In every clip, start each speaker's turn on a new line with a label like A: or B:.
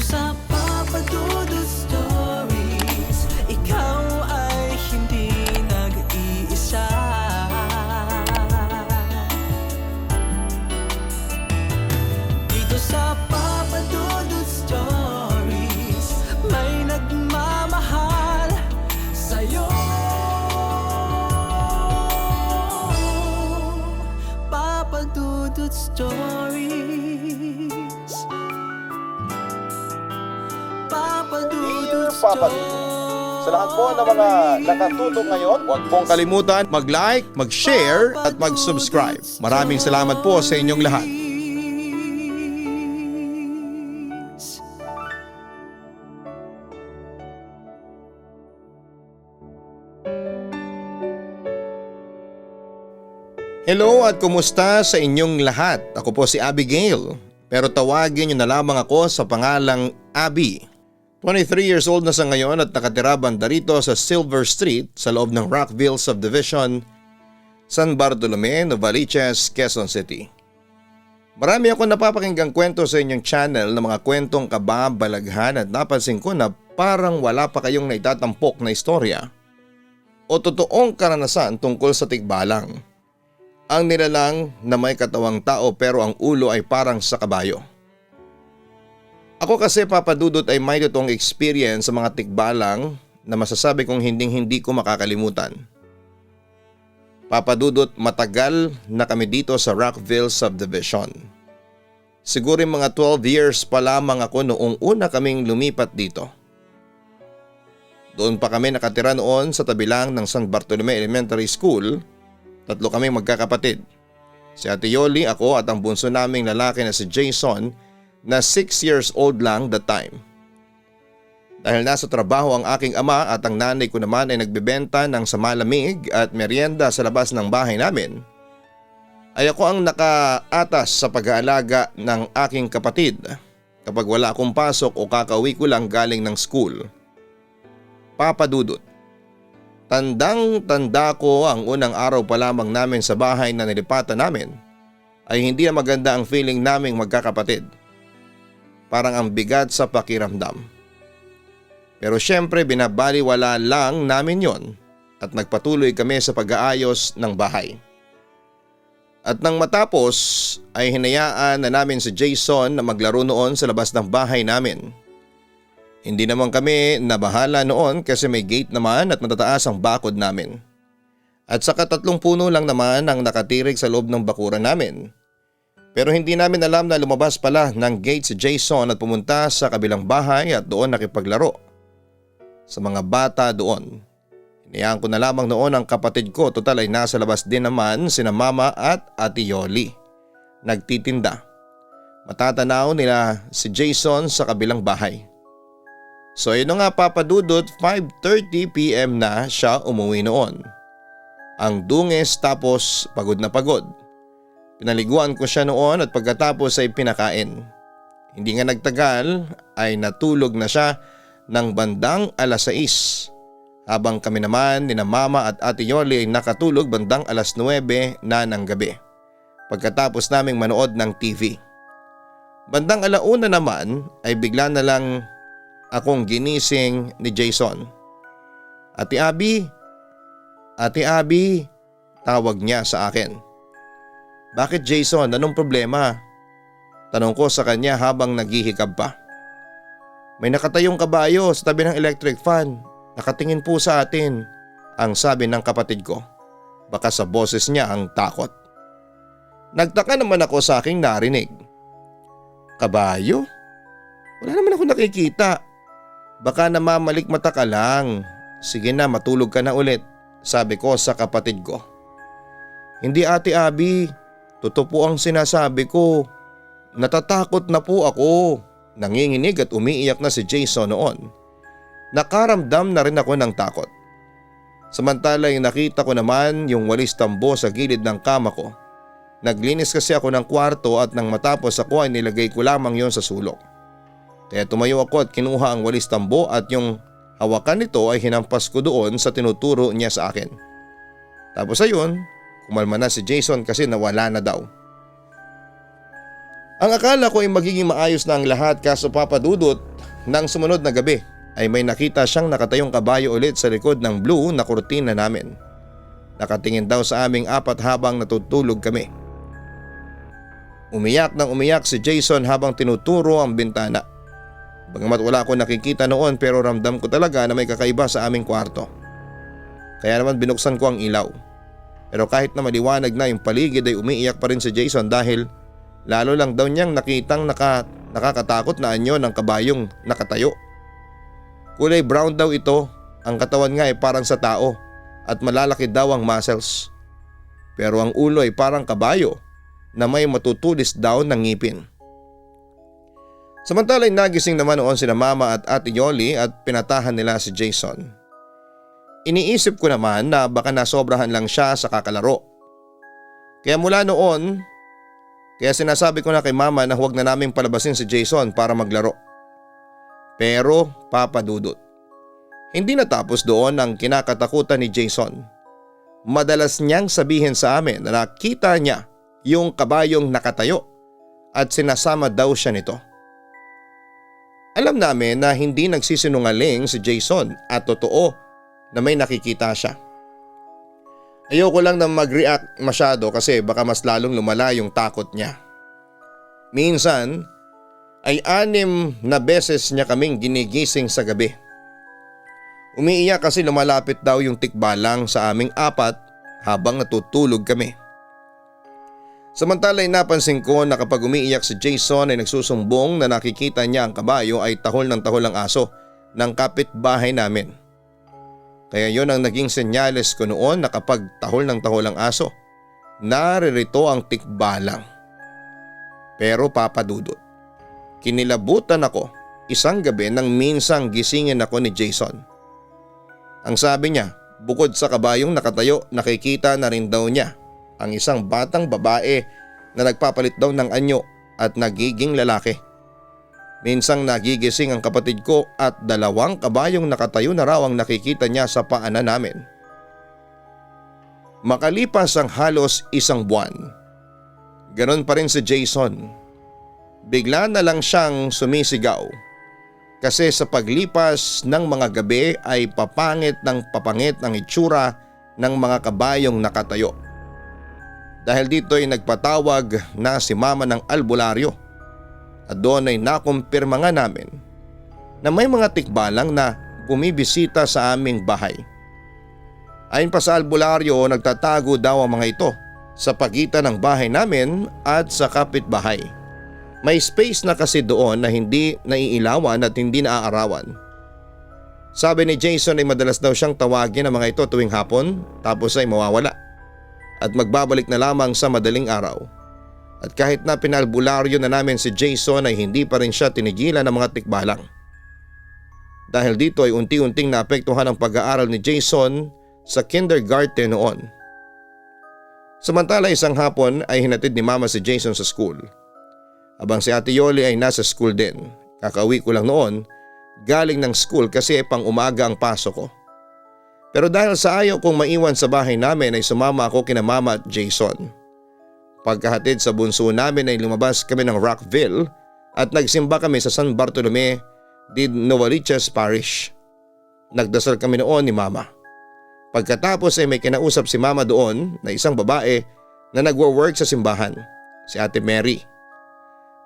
A: sa Papa Dudut Stories, ikaw ay hindi nag-iisa. Dito sa Papa Dudut Stories, may nagmamahal sa'yo. Papa Dudut Stories, Papa Dudut
B: Papa Dudut. Sa lahat po ng mga nakatutok ngayon, huwag pong kalimutan mag-like, mag-share at mag-subscribe. Maraming salamat po sa inyong lahat. Hello at kumusta sa inyong lahat? Ako po si Abigail, pero tawagin niyo na lamang ako sa pangalang Abby. 23 years old na sa ngayon at nakatira banda rito sa Silver Street sa loob ng Rockville Subdivision, San Bartolome, Novaliches, Quezon City. Marami akong napapakinggang kwento sa inyong channel ng mga kwentong kababalaghan at napansin ko na parang wala pa kayong naitatampok na istorya o totoong karanasan tungkol sa tikbalang. Ang nilalang na may katawang tao pero ang ulo ay parang sa kabayo. Ako kasi Papa Dudut ay may totoong experience sa mga tikbalang na masasabi kong hindi ko makakalimutan. Papa Dudut, matagal na kami dito sa Rockville Subdivision. Siguro mga 12 years pa lamang ako noong una kaming lumipat dito. Doon pa kami nakatira noon sa tabi lang ng San Bartolome Elementary School. Tatlo kami magkakapatid. Si Ate Yoli, ako at ang bunso naming lalaki na si Jason na 6 years old lang that time. Dahil nasa trabaho ang aking ama at ang nanay ko naman ay nagbebenta ng samalamig at merienda sa labas ng bahay namin, ay ako ang nakaatas sa pag-aalaga ng aking kapatid kapag wala akong pasok o kakauwi ko lang galing ng school. Papa Dudut, tandang-tanda ko ang unang araw pa lamang namin sa bahay na nilipatan namin ay hindi na maganda ang feeling naming magkakapatid. Parang ang bigat sa pakiramdam. Pero syempre binabaliwala lang namin yon at nagpatuloy kami sa pag-aayos ng bahay. At nang matapos ay hinayaan na namin si Jason na maglaro noon sa labas ng bahay namin. Hindi naman kami nabahala noon kasi may gate naman at matataas ang bakod namin. At saka 3 puno lang naman ang nakatirik sa loob ng bakuran namin. Pero hindi namin alam na lumabas pala ng gate si Jason at pumunta sa kabilang bahay at doon nakipaglaro sa mga bata doon. Hinayaan ko na lamang noon ang kapatid ko, total ay nasa labas din naman sina Mama at Ate Yoli. Nagtitinda. Matatanaw nila si Jason sa kabilang bahay. So yun nga Papa Dudut, 5:30 PM na siya umuwi noon. Ang dungis tapos pagod na pagod. Pinaliguan ko siya noon at pagkatapos ay pinakain. Hindi nga nagtagal ay natulog na siya ng bandang 6:00 habang kami naman ni Mama at Ate Yoli ay nakatulog bandang 9:00 na ng gabi pagkatapos naming manood ng TV. Bandang 1:00 naman ay bigla na lang akong ginising ni Jason. Ate Abby, tawag niya sa akin. Bakit Jason? Anong problema? Tanong ko sa kanya habang naghihikab pa. May nakatayong kabayo sa tabi ng electric fan. Nakatingin po sa atin, ang sabi ng kapatid ko. Baka sa boses niya ang takot. Nagtaka naman ako sa aking narinig. Kabayo? Wala naman ako nakikita. Baka namamalikmata ka lang. Sige na, matulog ka na ulit, sabi ko sa kapatid ko. Hindi Ate Abby. Totoo po ang sinasabi ko. Natatakot na po ako. Nanginginig at umiiyak na si Jason noon. Nakaramdam na rin ako ng takot. Samantala yung nakita ko naman yung walis tambo sa gilid ng kama ko. Naglinis kasi ako ng kwarto at nang matapos ako ay nilagay ko lamang yon sa sulok. Kaya tumayo ako at kinuha ang walis tambo at yung hawakan nito ay hinampas ko doon sa tinuturo niya sa akin. Tapos ayun, kumalma na si Jason kasi nawala na daw. Ang akala ko ay magiging maayos na ang lahat kaso Papa Dudut, ng sumunod na gabi ay may nakita siyang nakatayong kabayo ulit sa likod ng blue na kurtina namin. Nakatingin daw sa aming apat habang natutulog kami. Umiyak nang umiyak si Jason habang tinuturo ang bintana. Bagamat wala akong nakikita noon pero ramdam ko talaga na may kakaiba sa aming kwarto. Kaya naman binuksan ko ang ilaw. Pero kahit na maliwanag na yung paligid ay umiiyak pa rin si Jason dahil lalo lang daw niyang nakitang nakakatakot na anyo ng kabayong nakatayo. Kulay brown daw ito, ang katawan nga ay parang sa tao at malalaki daw ang muscles. Pero ang ulo ay parang kabayo na may matutulis daw ng ngipin. Samantala ay nagising naman noon sina Mama at Ate Yoli at pinatahan nila si Jason. Iniisip ko naman na baka nasobrahan lang siya sa kakalaro. Kaya mula noon, sinasabi ko na kay Mama na huwag na naming palabasin si Jason para maglaro. Pero Papa Dudut, hindi natapos doon ang kinakatakutan ni Jason. Madalas niyang sabihin sa amin na nakita niya yung kabayong nakatayo at sinasama daw siya nito. Alam namin na hindi nagsisinungaling si Jason at totoo na may nakikita siya. Ayoko lang na mag-react masyado kasi baka mas lalong lumala yung takot niya. Minsan ay 6 na beses niya kaming ginigising sa gabi. Umiiyak kasi lumalapit daw yung tikbalang sa aming apat habang natutulog kami. Samantala ay napansin ko na kapag umiiyak si Jason ay nagsusumbong na nakikita niya ang kabayo ay tahol ng tahol ang aso ng kapitbahay namin. Kaya yon ang naging senyales ko noon na kapag tahol ng tahol ang aso, naririto ang tikbalang. Pero Papa Dudut, kinilabutan ako isang gabi nang minsang gisingin ako ni Jason. Ang sabi niya, bukod sa kabayong nakatayo, nakikita na rin daw niya ang isang batang babae na nagpapalit daw ng anyo at nagiging lalaki. Minsang nagigising ang kapatid ko at 2 kabayong nakatayo na raw ang nakikita niya sa paanan namin. Makalipas ang halos 1 buwan, ganon pa rin si Jason. Bigla na lang siyang sumisigaw kasi sa paglipas ng mga gabi ay papangit ang itsura ng mga kabayong nakatayo. Dahil dito ay nagpatawag na si Mama ng albularyo at doon ay nakumpirma nga namin na may mga tikbalang na bumibisita sa aming bahay. Ayon pa sa albularyo, nagtatago daw ang mga ito sa pagitan ng bahay namin at sa kapitbahay. May space na kasi doon na hindi naiilawan at hindi naaarawan. Sabi ni Jason ay madalas daw siyang tawagin ang mga ito tuwing hapon tapos ay mawawala at magbabalik na lamang sa madaling araw. At kahit na pinalbularyo na namin si Jason ay hindi pa rin siya tinigilan ng mga tikbalang. Dahil dito ay unti-unting naapektuhan ang pag-aaral ni Jason sa kindergarten noon. Samantala isang hapon ay hinatid ni Mama si Jason sa school. Habang si Ate Yoli ay nasa school din. Kakauwi ko lang noon galing ng school kasi pang umaga ang pasok ko. Pero dahil sa ayaw kong maiwan sa bahay namin ay sumama ako kina Mama at Jason. Pagkahatid sa bunso namin ay lumabas kami ng Rockville at nagsimba kami sa San Bartolome de Novaliches Parish. Nagdasal kami noon ni Mama. Pagkatapos ay may kinausap si Mama doon na isang babae na nagwo-work sa simbahan, si Ate Mary.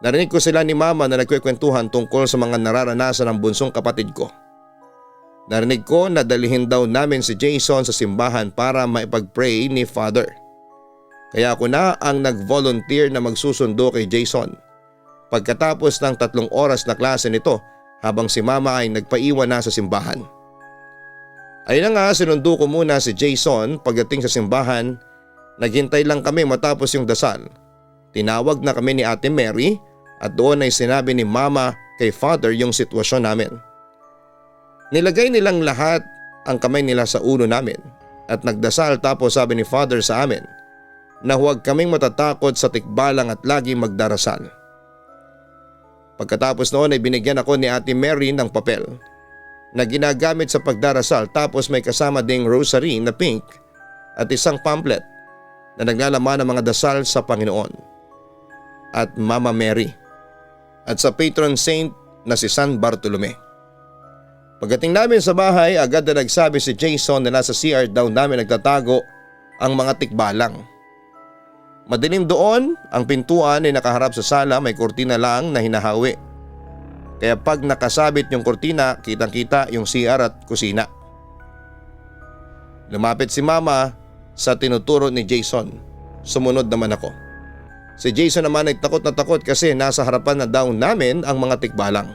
B: Narinig ko sila ni Mama na nagkwekwentuhan tungkol sa mga nararanasan ng bunsong kapatid ko. Narinig ko na dalhin daw namin si Jason sa simbahan para maipag-pray ni Father. Kaya ako na ang nag-volunteer na magsusundo kay Jason. Pagkatapos ng 3 oras na klase nito habang si Mama ay nagpaiwan na sa simbahan. Ayun na nga, sinundo ko muna si Jason. Pagdating sa simbahan, naghintay lang kami matapos yung dasal. Tinawag na kami ni Ate Mary at doon ay sinabi ni Mama kay Father yung sitwasyon namin. Nilagay nilang lahat ang kamay nila sa ulo namin at nagdasal tapos sabi ni Father sa amin na huwag kaming matatakot sa tikbalang at lagi magdarasal. Pagkatapos noon ay binigyan ako ni Ate Mary ng papel na ginagamit sa pagdarasal tapos may kasama ding rosary na pink at isang pamphlet na naglalaman ng mga dasal sa Panginoon at Mama Mary. At sa patron saint na si San Bartolome. Pagdating namin sa bahay, agad na nagsabi si Jason na nasa CR daw namin nagtatago ang mga tikbalang. Madilim doon, ang pintuan ay nakaharap sa sala, may kurtina lang na hinahawi. Kaya pag nakasabit yung kurtina, kitang-kita yung CR at kusina. Lumapit si Mama sa tinuturo ni Jason. Sumunod naman ako. Si Jason naman ay takot na takot kasi nasa harapan na daw namin ang mga tikbalang.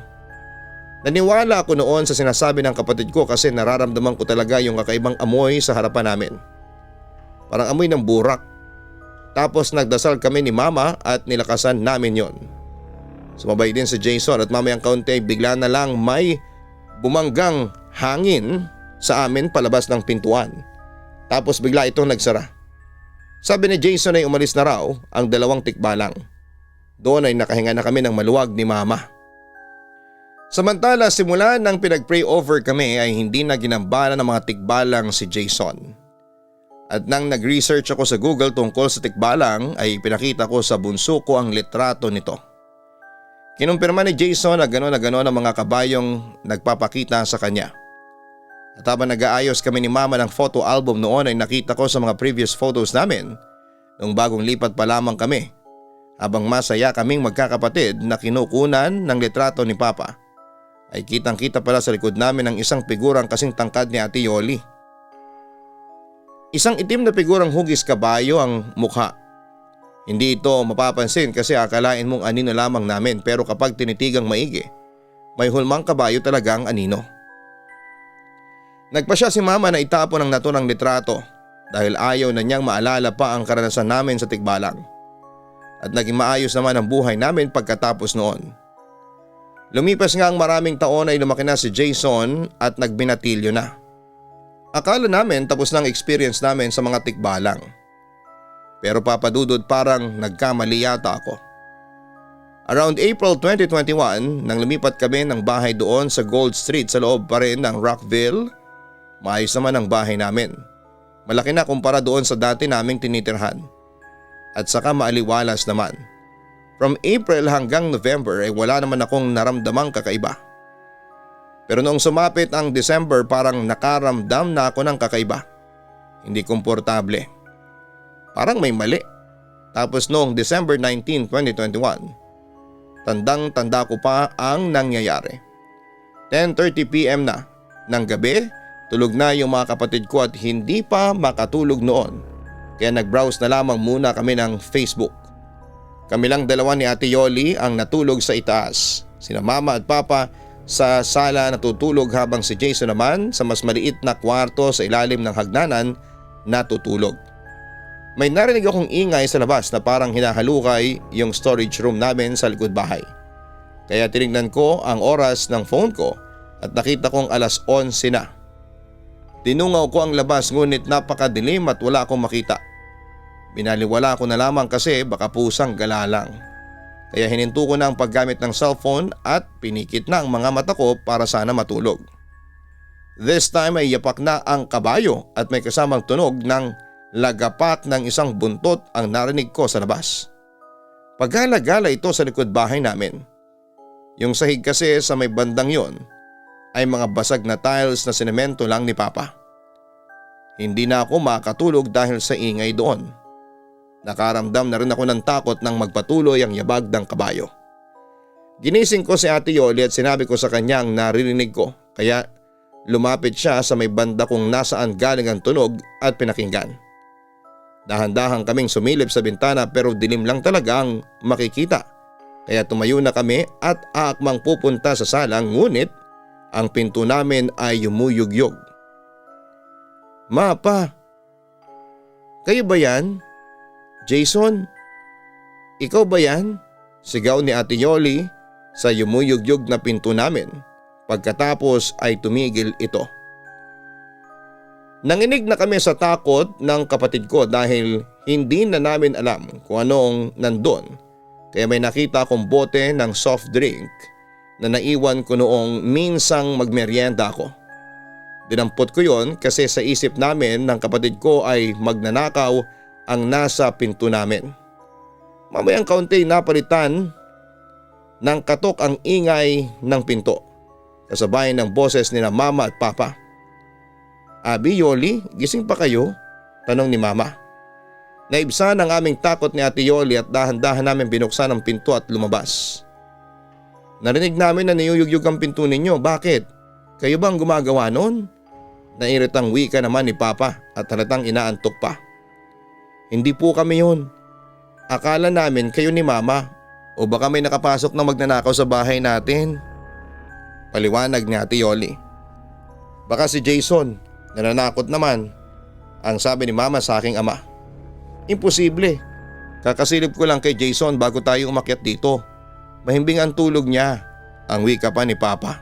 B: Naniwala ako noon sa sinasabi ng kapatid ko kasi nararamdaman ko talaga yung kakaibang amoy sa harapan namin. Parang amoy ng burak. Tapos nagdasal kami ni Mama at nilakasan namin yon. Sumabay din si Jason at mamayang kaunti bigla na lang may bumanggang hangin sa amin palabas ng pintuan. Tapos bigla itong nagsara. Sabi ni Jason ay umalis na raw ang dalawang tikbalang. Doon ay nakahinga na kami ng maluwag ni Mama. Samantala simula nang pinag-pray over kami ay hindi na ginambala ng mga tikbalang si Jason. At nang nag-research ako sa Google tungkol sa tikbalang ay pinakita ko sa bunso ko ang litrato nito. Kinumpirma ni Jason na gano'n ang mga kabayong nagpapakita sa kanya. At habang nag-aayos kami ni Mama ng photo album noon ay nakita ko sa mga previous photos namin nung bagong lipat pa lamang kami. Habang masaya kaming magkakapatid na kinukunan ng litrato ni Papa ay kitang-kita pala sa likod namin ang isang figurang kasing tangkad ni Ate Yoli. Isang itim na figurang hugis kabayo ang mukha. Hindi ito mapapansin kasi akalain mong anino lamang namin pero kapag tinitigang maigi, may hulmang kabayo talaga ang anino. Nagpasya si Mama na itapon ang naturang litrato dahil ayaw na niyang maalala pa ang karanasan namin sa tikbalang. At naging maayos naman ang buhay namin pagkatapos noon. Lumipas nga ang maraming taon ay lumaki na si Jason at nagbinatilyo na. Akala namin tapos na ang experience namin sa mga tikbalang. Pero papadudod parang nagkamali yata ako. Around April 2021 nang lumipat kami ng bahay doon sa Gold Street sa loob pa rin ng Rockville, maayos naman ang bahay namin. Malaki na kumpara doon sa dati naming tinitirhan. At saka maaliwalas naman. From April hanggang November ay wala naman akong naramdamang kakaiba. Pero noong sumapit ang December parang nakaramdam na ako ng kakaiba. Hindi komportable. Parang may mali. Tapos noong December 19, 2021, tandang-tanda ko pa ang nangyayari. 10:30 PM na ng gabi, tulog na yung mga kapatid ko at hindi pa makatulog noon. Kaya nag-browse na lamang muna kami ng Facebook. Kami lang dalawa ni Ate Yoli ang natulog sa itaas. Sina Mama at Papa sa sala natutulog habang si Jason naman sa mas maliit na kwarto sa ilalim ng hagdanan natutulog. May narinig akong ingay sa labas na parang hinahalukay yung storage room namin sa likod bahay. Kaya tinignan ko ang oras ng phone ko at nakita kong 11:00 na. Tinungaw ko ang labas ngunit napakadilim at wala akong makita. Binaliwala ko na lamang kasi baka pusang gala lang. Kaya hininto ko na ang paggamit ng cellphone at pinikit na ang mga mata ko para sana matulog. This time ay yapak na ang kabayo at may kasamang tunog ng lagapak ng isang buntot ang narinig ko sa labas. Pagala-gala ito sa likod bahay namin. Yung sahig kasi sa may bandang yon ay mga basag na tiles na sinemento lang ni Papa. Hindi na ako makatulog dahil sa ingay doon. Nakaramdam na rin ako ng takot nang magpatuloy ang yabag ng kabayo. Ginising ko si Ate Yoli at sinabi ko sa kanya ang naririnig ko kaya lumapit siya sa may banda kung nasaan galing ang tunog at pinakinggan. Dahan-dahan kaming sumilip sa bintana pero dilim lang talaga ang makikita. Kaya tumayo na kami at aakmang pupunta sa sala ngunit ang pinto namin ay yumuyugyog. "Ma, Pa, kayo ba yan? Jason, ikaw ba yan?" Sigaw ni Ate Yoli sa yumuyugyog na pinto namin. Pagkatapos ay tumigil ito. Nanginig na kami sa takot ng kapatid ko dahil hindi na namin alam kung anong nandun. Kaya may nakita akong bote ng soft drink na naiwan ko noong minsang magmeryenda ako. Dinampot ko yon kasi sa isip namin ng kapatid ko ay magnanakaw ang nasa pinto namin. Mamayang kaunti napalitan nang katok ang ingay ng pinto. Kasabay ng boses ni na Mama at Papa. "Abi, Yoli, gising pa kayo?" tanong ni Mama. Naibsan ang aming takot ni Ate Yoli at dahan-dahan namin binuksan ang pinto at lumabas. "Narinig namin na niyuyugyug ang pinto ninyo. Bakit? Kayo bang gumagawa noon?" Nairitang wika naman ni Papa at halatang inaantok pa. "Hindi po kami yun. Akala namin kayo ni Mama o baka may nakapasok na magnanakaw sa bahay natin." Paliwanag ni Ate Yoli. "Baka si Jason, nananakot naman," ang sabi ni Mama sa aking ama. "Imposible. Kakasilip ko lang kay Jason bago tayo umakyat dito. Mahimbing ang tulog niya," ang wika pa ni Papa.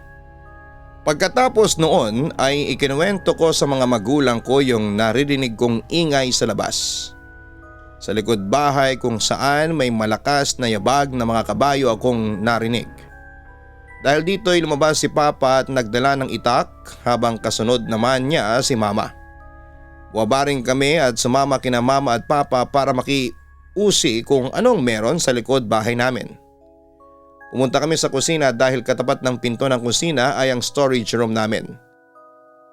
B: Pagkatapos noon ay ikinuwento ko sa mga magulang ko yung naririnig kong ingay sa labas. Sa likod bahay kung saan may malakas na yabag na mga kabayo akong narinig. Dahil dito ay lumabas si Papa at nagdala ng itak habang kasunod naman niya si Mama. Wabaring kami at sumama kina Mama at Papa para makiusi kung anong meron sa likod bahay namin. Pumunta kami sa kusina dahil katapat ng pinto ng kusina ay ang storage room namin.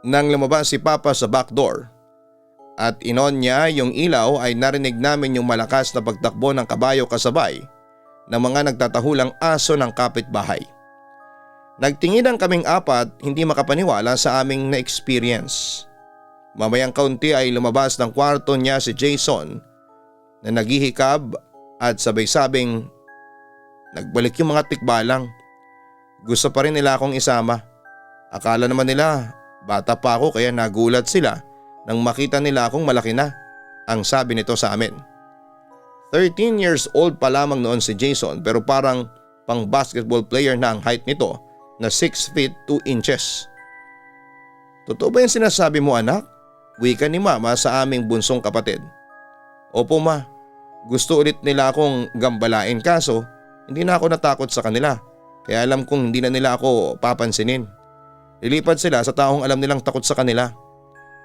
B: Nang lumabas si Papa sa back door at inon niya yung ilaw ay narinig namin yung malakas na pagtakbo ng kabayo kasabay ng mga nagtatahulang aso ng kapitbahay. Nagtinginan kaming apat, hindi makapaniwala sa aming na-experience. Mamayang kaunti ay lumabas ng kwarto niya si Jason na naghihikab at sabay-sabing nagbalik yung mga tikbalang. Gusto pa rin nila akong isama. Akala naman nila bata pa ako kaya nagulat sila nang makita nila akong malaki na, ang sabi nito sa amin. 13 years old pa lamang noon si Jason pero parang pang basketball player na ang height nito na 6 feet 2 inches. "Totoo ba yung sinasabi mo, anak?" wika ni Mama sa aming bunsong kapatid. "Opo ma, gusto ulit nila akong gambalain kaso hindi na ako natakot sa kanila kaya alam kong hindi na nila ako papansinin. Lilipad sila sa taong alam nilang takot sa kanila,"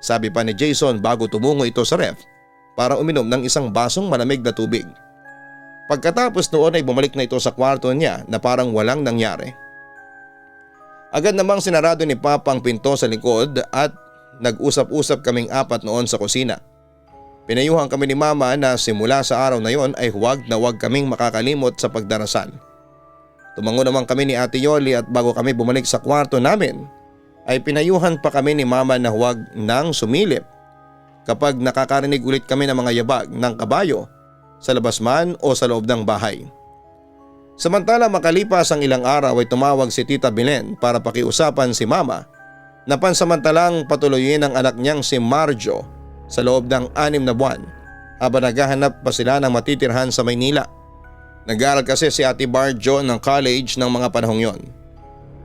B: sabi pa ni Jason bago tumungo ito sa ref para uminom ng isang basong malamig na tubig. Pagkatapos noon ay bumalik na ito sa kwarto niya na parang walang nangyari. Agad namang sinarado ni Papa ang pinto sa likod at nag-usap-usap kaming apat noon sa kusina. Pinayuhan kami ni Mama na simula sa araw na yon ay huwag na huwag kaming makakalimot sa pagdarasal. Tumango naman kami ni Ate Yoli at bago kami bumalik sa kwarto namin ay pinayuhan pa kami ni Mama na huwag nang sumilip kapag nakakarinig ulit kami ng mga yabag ng kabayo sa labas man o sa loob ng bahay. Samantala makalipas ang ilang araw ay tumawag si Tita Belen para pakiusapan si Mama na pansamantalang patuloyin ang anak niyang si Marjo sa loob ng 6 na buwan habang naghahanap pa sila ng matitirhan sa Maynila. Nag-aaral kasi si Ate Marjo ng college ng mga panahong yon.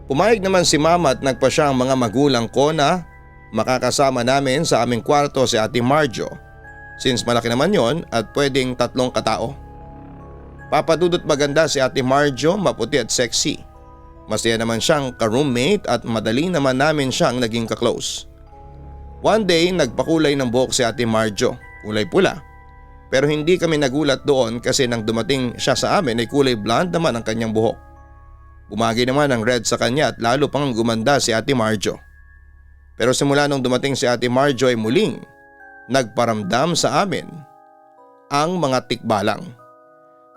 B: Pumayag naman si Mama at nagpa siya ang mga magulang ko na makakasama namin sa aming kwarto si Ate Marjo since malaki naman yon at pwedeng 3 katao. Papadudot maganda si Ate Marjo, maputi at sexy. Masaya naman siyang ka-roommate at madali naman namin siyang naging ka-close. One day nagpakulay ng buhok si Ate Marjo, kulay pula. Pero hindi kami nagulat doon kasi nang dumating siya sa amin ay kulay blonde naman ang kanyang buhok. Bumagay naman ang red sa kanya at lalo pang gumanda si Ate Marjo. Pero simula nung dumating si Ate Marjo ay muling nagparamdam sa amin ang mga tikbalang.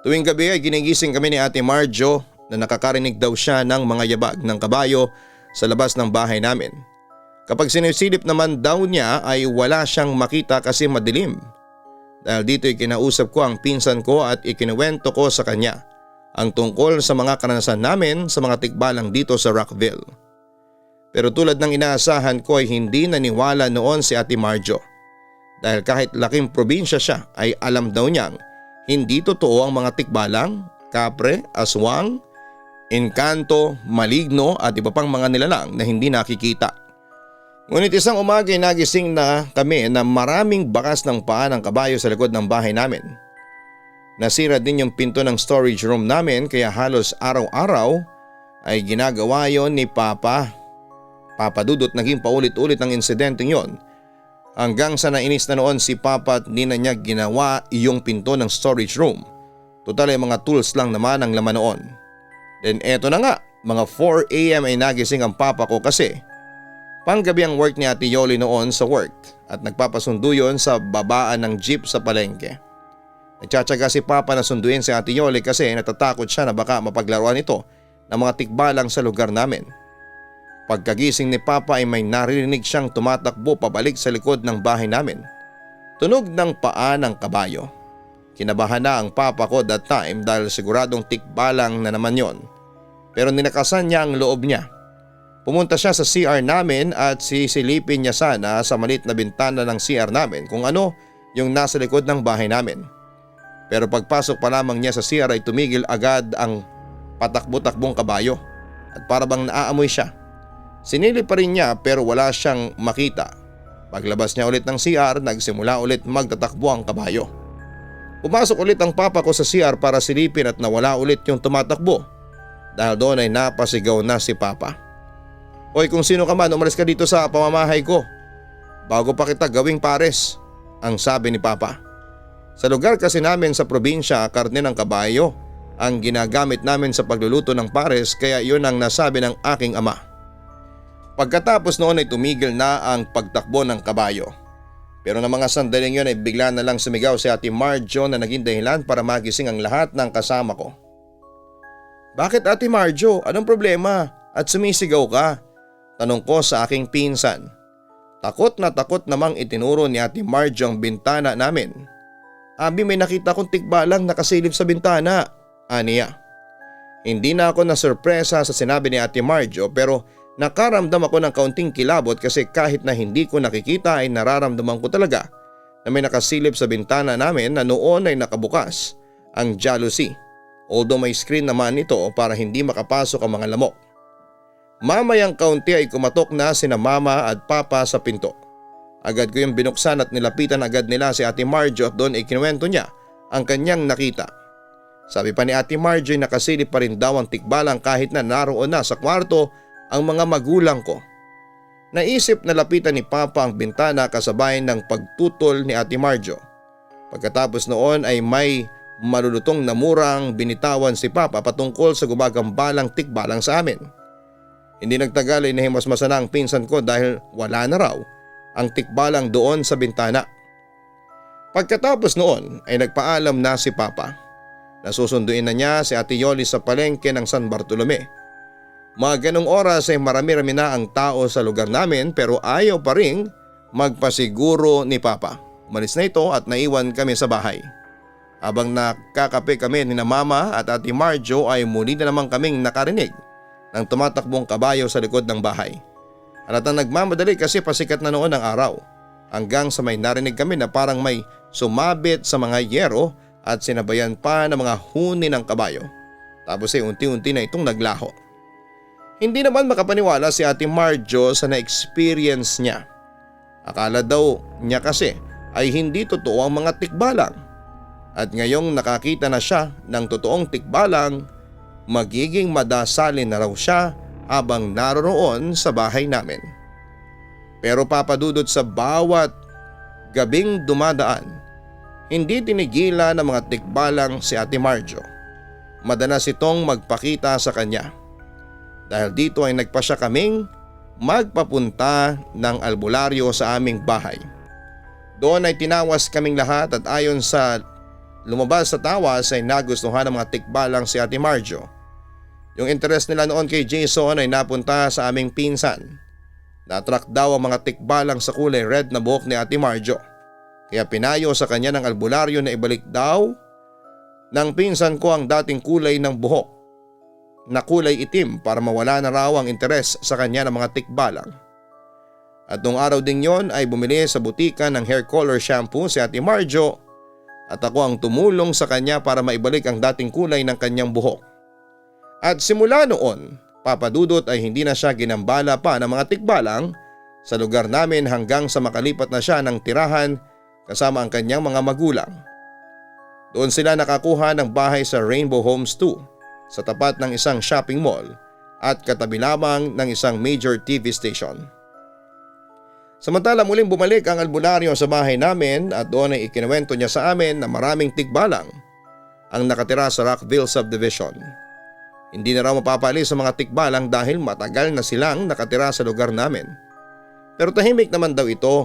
B: Tuwing gabi ay ginigising kami ni Ate Marjo na nakakarinig daw siya ng mga yabag ng kabayo sa labas ng bahay namin. Kapag sinisilip naman daw niya ay wala siyang makita kasi madilim. Dahil dito ay kinausap ko ang pinsan ko at ikinuwento ko sa kanya ang tungkol sa mga karanasan namin sa mga tikbalang dito sa Rockville. Pero tulad ng inaasahan ko ay hindi naniwala noon si Ate Marjo. Dahil kahit laking probinsya siya ay alam daw niyang hindi totoo ang mga tikbalang, kapre, aswang, engkanto, maligno at iba pang mga nilalang na hindi nakikita. Ngunit isang umaga ay nagising na kami na maraming bakas ng paa ng kabayo sa likod ng bahay namin. Nasira din yung pinto ng storage room namin kaya halos araw-araw ay ginagawa yon ni Papa. Papadudot naging paulit-ulit ang insidenteng yon. Hanggang sa nainis na noon si Papa at hindi na niya ginawa yung pinto ng storage room. Total ay mga tools lang naman ang laman noon. Then eto na nga, mga 4 AM ay nagising ang papa ko kasi panggabi ang work ni Ate Yoli noon sa work at nagpapasundo yun sa babaan ng jeep sa palengke. Nagtsatsaga si papa na sunduin si Ate Yoli kasi natatakot siya na baka mapaglaruan ito ng mga tikbalang sa lugar namin. Pagkagising ni papa ay may narinig siyang tumatakbo pabalik sa likod ng bahay namin. Tunog ng paa ng kabayo. Kinabahan na ang papa ko that time dahil siguradong tikbalang na naman yon. Pero ninakasan niya ang loob niya. Pumunta siya sa CR namin at sisilipin niya sana sa maliit na bintana ng CR namin kung ano yung nasa likod ng bahay namin. Pero pagpasok pa lamang niya sa CR ay tumigil agad ang patakbo-takbong kabayo at para bang naaamoy siya. Sinilip pa rin niya pero wala siyang makita. Paglabas niya ulit ng CR, nagsimula ulit magtatakbo ang kabayo. Pumasok ulit ang papa ko sa CR para silipin at nawala ulit yung tumatakbo. Dahil doon ay napasigaw na si papa. "Hoy, kung sino ka man, umalis ka dito sa pamamahay ko bago pa kita gawing pares," ang sabi ni papa. Sa lugar kasi namin sa probinsya, karne ng kabayo ang ginagamit namin sa pagluluto ng pares kaya yun ang nasabi ng aking ama. Pagkatapos noon ay tumigil na ang pagtakbo ng kabayo. Pero ng mga sandaling yun ay bigla na lang sumigaw si Ate Marjo na naging dahilan para magising ang lahat ng kasama ko. "Bakit Ate Marjo? Anong problema? At sumisigaw ka?" tanong ko sa aking pinsan. Takot na takot namang itinuro ni Ate Marjo ang bintana namin. "Abi, may nakita kong tikbalang nakasilip sa bintana," aniya. Hindi na ako nasurpresa sa sinabi ni Ate Marjo pero nakaramdam ako ng kaunting kilabot kasi kahit na hindi ko nakikita ay nararamdaman ko talaga na may nakasilip sa bintana namin na noon ay nakabukas ang jalousie. Although may screen naman ito para hindi makapasok ang mga lamok. Mamayang kaunti ay kumatok na sina mama at papa sa pinto. Agad ko yung binuksan at nilapitan agad nila si Ate Marjo at doon ay kinuwento niya ang kanyang nakita. Sabi pa ni Ate Marjo ay nakasilip pa rin daw ang tikbalang kahit na naroon na sa kwarto ang mga magulang ko. Naisip na lapitan ni papa ang bintana kasabay ng pagtutol ni Ate Marjo. Pagkatapos noon ay may malulutong na murang binitawan si papa patungkol sa gumagambalang tikbalang sa amin. Hindi nagtagal ay nahimasmasan na ang pinsan ko dahil wala na raw ang tikbalang doon sa bintana. Pagkatapos noon ay nagpaalam na si papa. Nasusunduin na niya si Ate Yoli sa palengke ng San Bartolome. Mga ganong oras ay marami-rami na ang tao sa lugar namin pero ayaw pa ring magpasiguro ni papa. Umalis na ito at naiwan kami sa bahay. Habang nakakape kami ni na mama at Ate Marjo ay muli na naman kaming nakarinig ng tumatakbong kabayo sa likod ng bahay. Halatang nagmamadali kasi pasikat na noon ang araw. Hanggang sa may narinig kami na parang may sumabit sa mga yero at sinabayan pa ng mga huni ng kabayo. Tapos ay unti-unti na itong naglaho. Hindi naman makapaniwala si Ate Marjo sa na-experience niya. Akala daw niya kasi ay hindi totoo ang mga tikbalang. At ngayong nakakita na siya ng totoong tikbalang, magiging madasalin na raw siya habang naroroon sa bahay namin. Pero papadudot sa bawat gabing dumadaan, hindi tinigilan ng mga tikbalang si Ate Marjo. Madalas itong magpakita sa kanya. Dahil dito ay nagpasya kaming magpapunta ng albularyo sa aming bahay. Doon ay tinawas kaming lahat at ayon sa lumabas sa tawas ay nagustuhan ng mga tikbalang si Ate Marjo. Yung interest nila noon kay Jason ay napunta sa aming pinsan. Na-attract daw ang mga tikbalang sa kulay red na buhok ni Ate Marjo. Kaya pinayo sa kanya ng albularyo na ibalik daw ng pinsan ko ang dating kulay ng buhok na kulay itim para mawala na raw ang interes sa kanya ng mga tikbalang. At nung araw ding yon ay bumili sa butika ng hair color shampoo si Ate Marjo at ako ang tumulong sa kanya para maibalik ang dating kulay ng kanyang buhok. At simula noon, papadudot ay hindi na siya ginambala pa ng mga tikbalang sa lugar namin hanggang sa makalipat na siya ng tirahan kasama ang kanyang mga magulang. Doon sila nakakuha ng bahay sa Rainbow Homes 2 sa tapat ng isang shopping mall at katabi lamang ng isang major TV station. Samantala muling bumalik ang albularyo sa bahay namin at doon ay ikinuwento niya sa amin na maraming tikbalang ang nakatira sa Rockville Subdivision. Hindi na raw mapapaalis sa mga tikbalang dahil matagal na silang nakatira sa lugar namin. Pero tahimik naman daw itong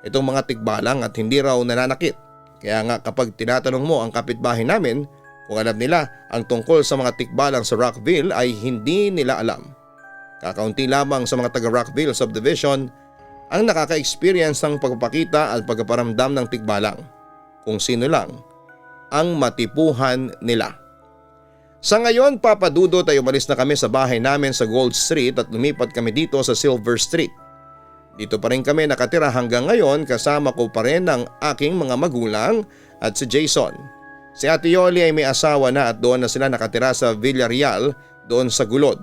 B: mga tikbalang at hindi raw nananakit. Kaya nga kapag tinatanong mo ang kapitbahay namin kung alam nila ang tungkol sa mga tikbalang sa Rockville ay hindi nila alam. Kakaunti lamang sa mga taga Rockville Subdivision ang nakaka-experience ng pagpapakita at pagpaparamdam ng tikbalang. Kung sino lang ang matipuhan nila. Sa ngayon, Papa Dudut, ay umalis na kami sa bahay namin sa Gold Street at lumipat kami dito sa Silver Street. Dito pa rin kami nakatira hanggang ngayon, kasama ko pa rin ang aking mga magulang at si Jason. Si Ate Yoli ay may asawa na at doon na sila nakatira sa Villarreal doon sa Gulod.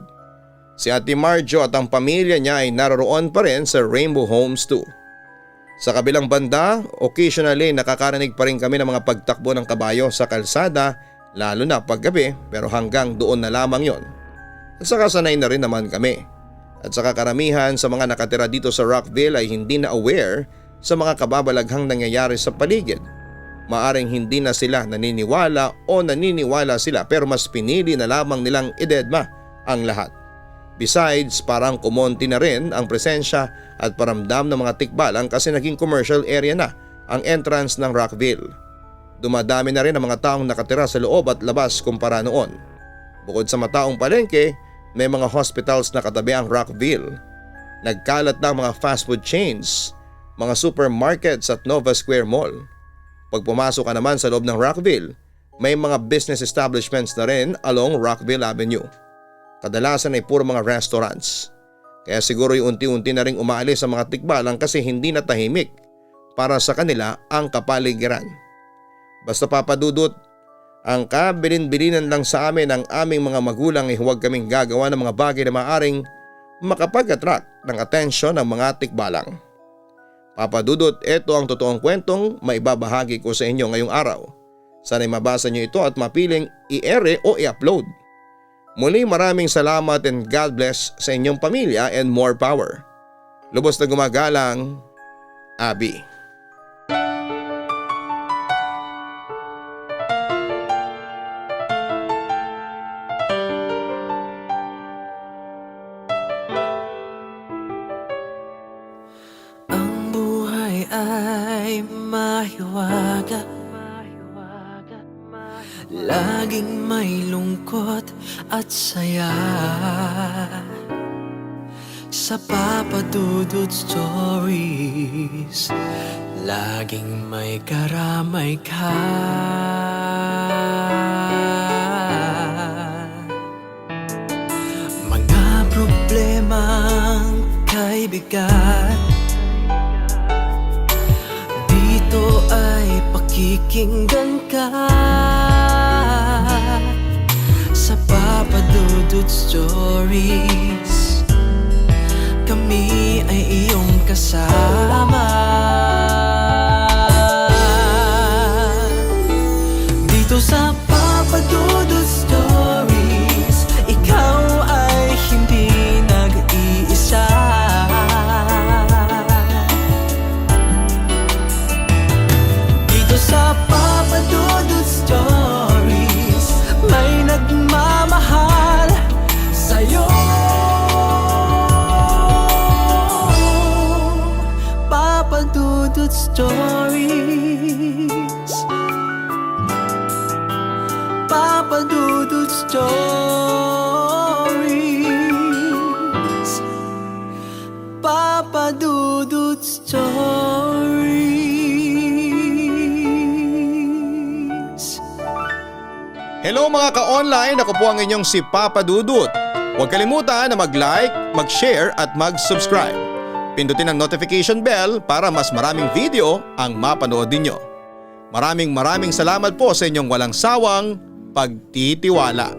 B: Si Ate Marjo at ang pamilya niya ay naroroon pa rin sa Rainbow Homes 2. Sa kabilang banda, occasionally nakakarinig pa rin kami ng mga pagtakbo ng kabayo sa kalsada, lalo na paggabi, pero hanggang doon na lamang yon. At saka sanay na rin naman kami. At saka karamihan sa mga nakatira dito sa Rockville ay hindi na aware sa mga kababalaghang nangyayari sa paligid. Maaring hindi na sila naniniwala o naniniwala sila pero mas pinili na lamang nilang idedma ang lahat. Besides, parang kumonti na rin ang presensya at paramdam ng mga tikbalang kasi naging commercial area na ang entrance ng Rockville. Dumadami na rin ang mga taong nakatira sa loob at labas kumpara noon. Bukod sa mataong palengke, may mga hospitals na katabi ang Rockville. Nagkalat na ang mga fast food chains, mga supermarkets at Nova Square Mall. Pag pumasok ka naman sa loob ng Rockville, may mga business establishments na rin along Rockville Avenue. Kadalasan ay puro mga restaurants. Kaya siguro yung unti-unti na rin umaalis ang mga tikbalang kasi hindi na tahimik para sa kanila ang kapaligiran. Basta Papa Dudut, ang kabilin-bilinan lang sa amin ng aming mga magulang ay huwag kaming gagawa ng mga bagay na maaring makapag-attract ng atensyon ng mga tikbalang. Papa Dudut, ito ang totoong kwentong maibabahagi ko sa inyo ngayong araw. Sana'y mabasa niyo ito at mapiling i-ere o i-upload. Muli maraming salamat and God bless sa inyong pamilya and more power. Lubos na gumagalang, Abby.
A: Ang buhay ay mahiwaga, laging may lungkot at saya. Sa Papa Dudut Stories, laging may karamay ka. Mga problemang kaibigan, dito ay pakikinggan ka. Sa Papa Dudut Stories, kami ay iyong kasama. Dito sa Papa Dudut Stories, ikaw ay hindi nag-iisa. Dito sa Papa Dudut Stories, may nagmamahal sa'yo. Papa Dudut Stories, Papa Dudut Stories, Papa Dudut Stories.
B: Hello mga ka-online, ako po ang inyong si Papa Dudut. Huwag kalimutan na mag-like, mag-share at mag-subscribe. Pindutin ang notification bell para mas maraming video ang mapanood ninyo. Maraming salamat po sa inyong walang sawang pagtitiwala.